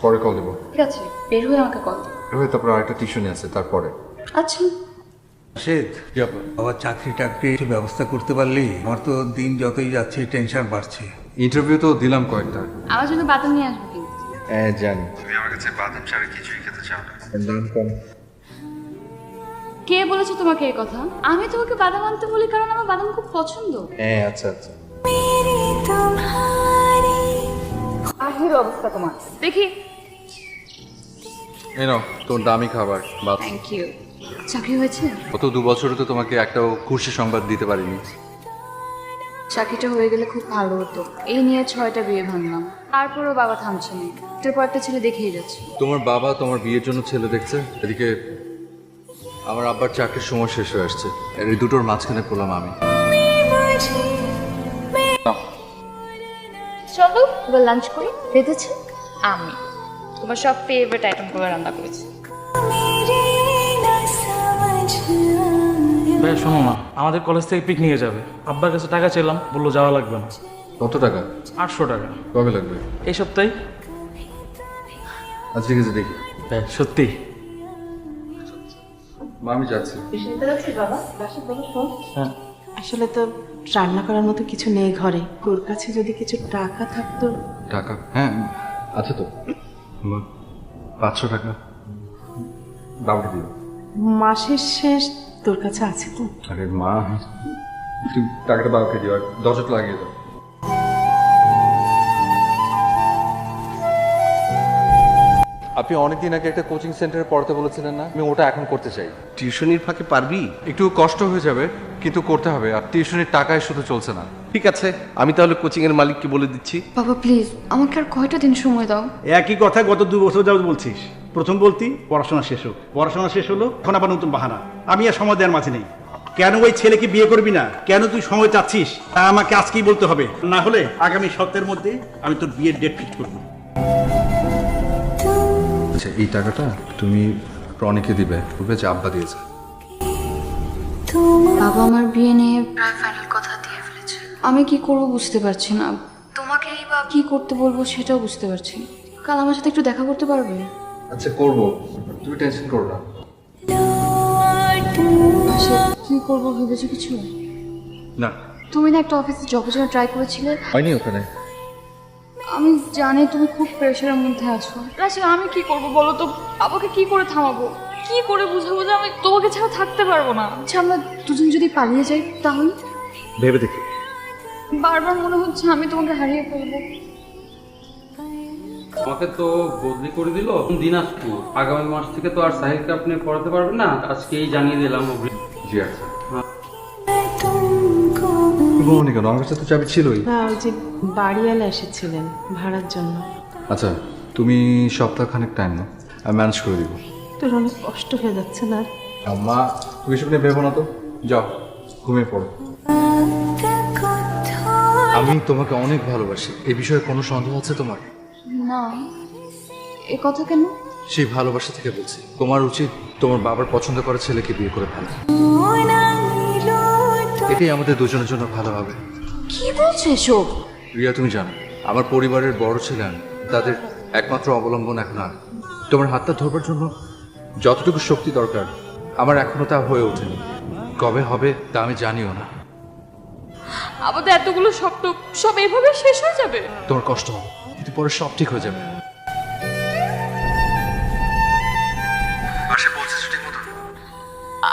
পরে কল দেবো। ঠিক আছে, বের হয়ে আমাকে কল দিও। এভাবে তারপর আরেকটা টিউশনি আছে তারপরে। আচ্ছা। রাশেদ, বাবার চাকরি টাকরি ব্যবস্থা করতে পারলি? আমার তো দিন যতই যাচ্ছে টেনশন বাড়ছে। ইন্টারভিউ তো দিলাম কয়েকটা। আমার জন্য বাদাম নিয়ে আসবো কিন্তু। হ্যাঁ জানি, তুমি আমার কাছে বাদাম ছাড়া কিছুই খেতে চাও না, দাম কম। কে বলেছে তোমাকে এই কথা? আমি তোমাকে বাদাম আনতে বলি কারণ আমার বাদাম খুব পছন্দ। হ্যাঁ আচ্ছা আচ্ছা। আহের অবস্থা তোমার দেখি। এই নাও তোর দামি খাবার। Thank you. চাকরি হয়েছে? গত 2 বছরে তো তোমাকে একটাও খুশি সংবাদ দিতে পারিনি। চাকরিটা হয়ে গেলে খুব ভালো হতো। এই নিয়ে 6টা বিয়ে ভাঙলাম, তারপরেও বাবা থামছে না। তারপর একটা ছেলে দেখেই যাচ্ছে। তোমার বাবা তোমার বিয়ের জন্য ছেলে দেখছে, এদিকে আমার আব্বার চাকরির সময় শেষ হয়ে আসছে। এই দুটোর মাঝখানে পড়লাম আমি। চলো এবার লাঞ্চ করি। বেঁধেছে আমি তোমার সব ফেভারিট আইটেমগুলো রান্না করেছি। ভাই শোনো না, আমাদের কলেজ থেকে পিকনিকে যাবে। আব্বার কাছে টাকা চাইলাম, বললো যাওয়া লাগবে না। কত টাকা? 800 টাকা। কবে লাগবে? এই সপ্তাহে। আচ্ছা ঠিক আছে দেখি। ভাই সত্যি? মা আমি যাচ্ছি। হ্যাঁ। আসলে তো রান্না করার মতো কিছু নেই ঘরে। তোর কাছে যদি কিছু টাকা থাকতো। টাকা? হ্যাঁ আছে তো, 500 টাকা বাবাকে দিও। মাসের শেষ তোর কাছে আছে তো? আরে মা, তুই টাকাটা বাবাকে দিও আর দরজাটা লাগিয়ে দাও। আপনি অনেকদিন আগে একটা কোচিং সেন্টারে পড়াতে বলেছিলেন না? আমি ওটা এখন করতে চাই। টিউশনির ফাঁকে পারবি? একটু কষ্ট হয়ে যাবে কিন্তু করতে হবে। আর টিউশনির টাকায় শুধু চলছে না। ঠিক আছে, আমি তাহলে কোচিং এর মালিককে বলে দিচ্ছি। বাবা প্লিজ আমাকে আর কয়টা দিন সময় দাও। একই কথা গত 2 বছর যাবত বলছিস। প্রথম বলতি পড়াশোনা শেষ হোক, পড়াশোনা শেষ হলো, এখন আবার নতুন বাহানা। আমি আর সময় দেওয়ার মাঝে নেই। কেন ওই ছেলেকে বিয়ে করবি না? কেন তুই সময় চাচ্ছিস তা আমাকে আজকেই বলতে হবে, না হলে আগামী সপ্তাহের মধ্যে আমি তোর বিয়ের ডেট ফিক্স করবো। আচ্ছা এই টাকাটা তুমি রনিকে দিবে, বলবে যে আব্বা দিয়েছে। বাবা আমার বিয়ে নিয়ে প্রায় ফাইনাল কথা দিয়ে ফেলেছে। আমি কি করব বুঝতে পারছি না। তোমাকেই বা কি করতে বলবো সেটাও বুঝতে পারছি না। কাল আমার সাথে একটু দেখা করতে পারবে? আচ্ছা করবো, তুমি টেনশন করো না। আচ্ছা কি করবো ভেবেছো কিছু? না তুমি না একটা অফিসে জবের জন্য ট্রাই করেছিলে? হয়নি ওখানে। আমি জানি তুমি খুব প্রেশারের মধ্যে আছো। রাশি আমি কি করব বলো তো? বাবাকে কি করে থামাবো? কি করে বুঝাবো যে আমি তোমাকে ছাড়া থাকতে পারবো না? আচ্ছা আমরা দুজন যদি পালিয়ে যাই তাহলে? ভেবে দেখি। বারবার মনে হচ্ছে আমি তোমাকে হারিয়ে ফেলবো। আমাকে তো বদলি করে দিল দিনাজপুর। আগামী মাস থেকে তো আর সাহিলকে আপনি পড়াতে পারবেন না, আজকেই জানিয়ে দিলাম। জি আচ্ছা। বলনি কেন? আমার কাছে তো চাবি ছিলই। না, ওই যে বাড়িওয়ালা এসেছিলেন ভাড়ার জন্য। আচ্ছা তুমি সপ্তাহখানেক টাইম নাও, আমি ম্যানেজ করে দিব। তোর অনেক কষ্ট হয়ে যাচ্ছে না? মা তুমি এসব নিয়ে ভেবো না তো, যাও ঘুমিয়ে পড়ো। আমি তোমাকে অনেক ভালোবাসি, এই বিষয়ে কোনো সন্দেহ আছে তোমার? না, এ কথা কেন? সেই ভালোবাসা থেকে বলছি, তোমার উচিত তোমার বাবার পছন্দ করা ছেলেকে বিয়ে করে ফেলা। এটাই আমাদের দুজনের জন্য ভালো হবে। কি বলছো এসব? রিয়া তুমি জানো আমার পরিবারের বড় ছেলে আমি, তাদের একমাত্র অবলম্বন এখন আমি। তোমার হাতটা ধরবার জন্য যতটুকু শক্তি দরকার আমার এখনো তা হয়ে ওঠেনি। কবে হবে তা আমি জানিও না। আমাদের এতগুলো স্বপ্ন সব এভাবে শেষ হয়ে যাবে? তোমার কষ্ট হবে কিন্তু পরে সব ঠিক হয়ে যাবে।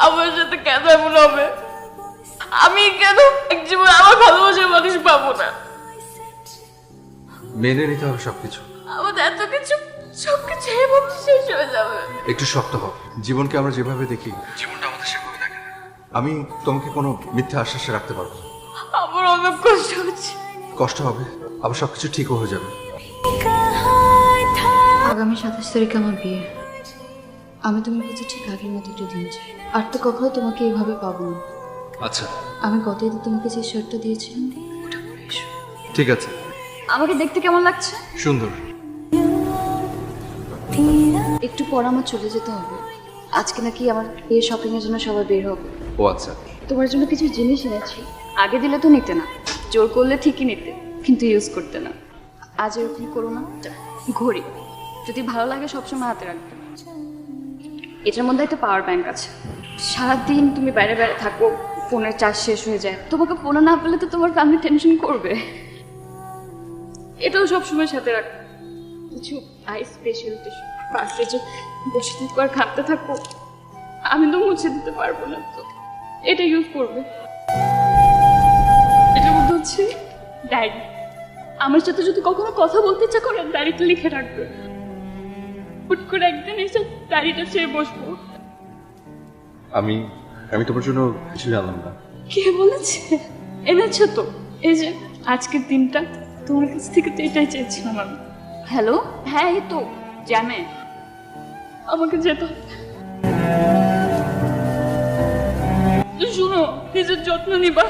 আমার সাথে কেন এমন হবে? আমি কেন এক জীবন আমার ভালোবাসার মানুষ পাবো না? মেনে নিতে হবে সবকিছু। আমাদের এত কিছু সবকিছু এভাবে শেষ হয়ে যাবে? একটু শক্ত হও। জীবনকে আমরা যেভাবে দেখি জীবনটা আমাদের সেভাবে দেখে না। আমি তোমাকে কোনো মিথ্যা আশ্বাসে রাখতে পারবো না। আমার অনেক কষ্ট হচ্ছে। কষ্ট হবে, আবার সবকিছু ঠিকও হয়ে যাবে। আগামী 27 তারিখে আমার বিয়ে। আমি তোমার কাছে ঠিক আগের মতো একটা দিন চাই। আর তো কখনো তোমাকে এইভাবে পাবো না। আচ্ছা আমি গত ঈদে তোমাকে যে শার্টটা দিয়েছিলাম ওটা পরে এসো। ঠিক আছে। আমাকে দেখতে কেমন লাগছে? সুন্দর। একটু পর আমার চলে যেতে হবে। আজকে নাকি আমার বিয়ে শপিং এর জন্য সবাই বের হবে। ও আচ্ছা। তোমার জন্য কিছু জিনিস এনেছি। আগে দিলে তো নিতে না, জোর করলে ঠিকই নিতে, কিন্তু ইউজ করতে না। আজ এরকম করো না। ঘড়ি যদি ভালো লাগে সবসময় হাতে রাখবে। এটার মধ্যে একটা পাওয়ার ব্যাংক আছে। সারাদিন তুমি বাইরে বাইরে থাকো, ফোনের চার্জ শেষ হয়ে যায়, তোমাকে ফোনে না পেলে তো তোমার ফ্যামিলি টেনশন করবে। এটাও সবসময় সাথে রাখো। কিছু আই স্পেশাল টিস্যু পাশে যে বসে থাকো আর খাটতে থাকো, আমি তো মুছে দিতে পারবো না, তো এটা ইউজ করবে। এটার মধ্যে হচ্ছে ডায়েরি। আমার সাথে যদি কখনো কথা বলতে ইচ্ছা করে ডায়েরিতে লিখে রাখবে। হুট করে একদিন এসে ডায়েরিটা চেয়ে বসবো। আমি তোমার জন্য কিছু জানলাম না। কে বলেছে? এনেছো তো, এই যে আজকের দিনটা তোমার কাছ থেকে তো এটাই চেয়েছিলাম আমি। হ্যালো, হ্যাঁ এই তো জানে, আমাকে যেতে হবে। শুনো, নিজের যত্ন নিবা,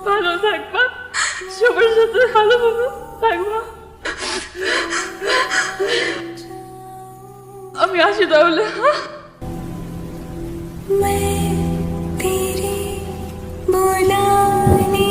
ভালো থাকবা, সবার সাথে ভালোভাবে থাকবা। আমি আসি তাহলে। मैं तेरे बुलाने